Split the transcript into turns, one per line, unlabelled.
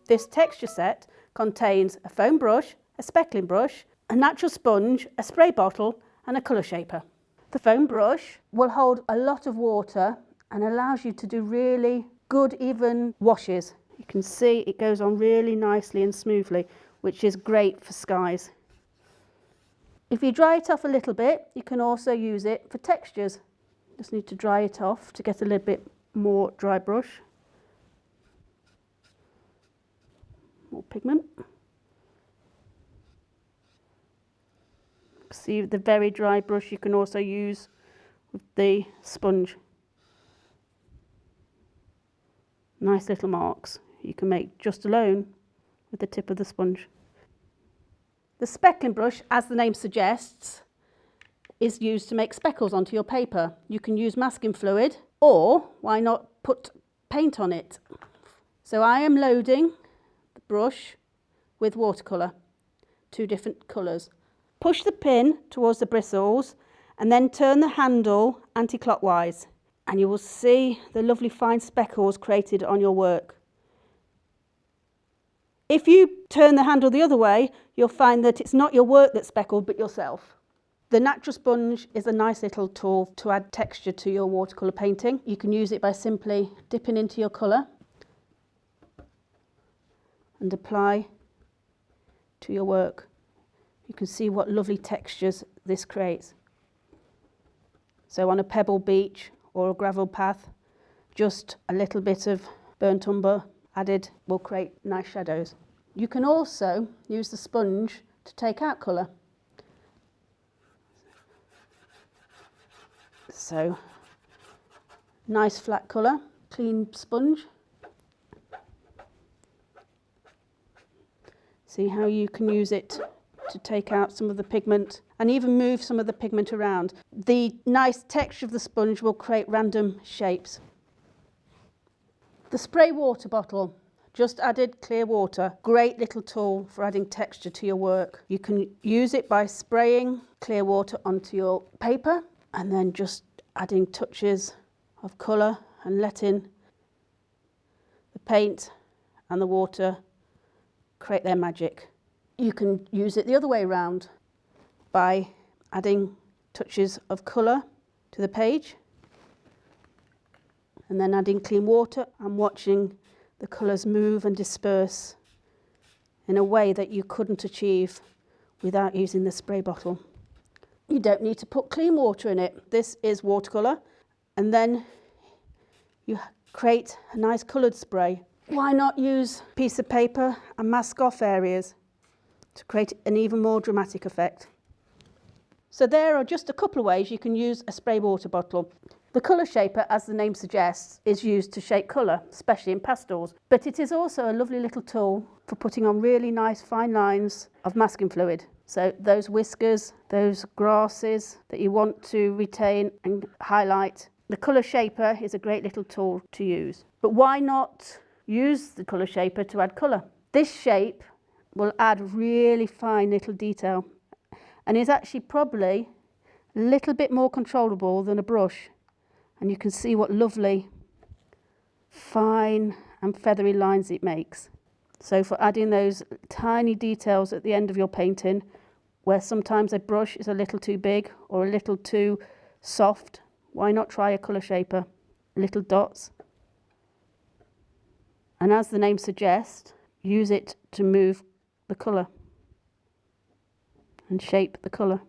This texture set contains a foam brush, a speckling brush, a natural sponge, a spray bottle and a colour shaper. The foam brush will hold a lot of water and allows you to do really good even washes. You can see it goes on really nicely and smoothly, which is great for skies. If you dry it off a little bit, you can also use it for textures. Just need to dry it off to get a little bit more dry brush. More pigment. See the very dry brush you can also use with the sponge. Nice little marks you can make just alone with the tip of the sponge. The speckling brush, as the name suggests, is used to make speckles onto your paper. You can use masking fluid, or why not put paint on it? So I am loading the brush with watercolour, 2 different colours. Push the pin towards the bristles and then turn the handle anti-clockwise, and you will see the lovely fine speckles created on your work. If you turn the handle the other way, you'll find that it's not your work that's speckled, but yourself. The natural sponge is a nice little tool to add texture to your watercolour painting. You can use it by simply dipping into your colour and apply to your work. You can see what lovely textures this creates. So on a pebble beach or a gravel path, just a little bit of burnt umber added will create nice shadows. You can also use the sponge to take out colour. So, nice flat colour, clean sponge. See how you can use it to take out some of the pigment and even move some of the pigment around. The nice texture of the sponge will create random shapes. The spray water bottle, just added clear water, great little tool for adding texture to your work. You can use it by spraying clear water onto your paper and then just adding touches of colour and letting the paint and the water create their magic. You can use it the other way around by adding touches of colour to the page and then adding clean water and watching the colours move and disperse in a way that you couldn't achieve without using the spray bottle. You don't need to put clean water in it. This is watercolour, and then you create a nice coloured spray. Why not use a piece of paper and mask off areas to create an even more dramatic effect? So there are just a couple of ways you can use a spray water bottle. The colour shaper, as the name suggests, is used to shape colour, especially in pastels, but it is also a lovely little tool for putting on really nice fine lines of masking fluid. So those whiskers, those grasses that you want to retain and highlight, the colour shaper is a great little tool to use. But why not use the colour shaper to add colour? This shape will add really fine little detail and is actually probably a little bit more controllable than a brush. And you can see what lovely fine and feathery lines it makes. So for adding those tiny details at the end of your painting, where sometimes a brush is a little too big or a little too soft, why not try a colour shaper? Little dots. And as the name suggests, use it to move the colour and shape the colour.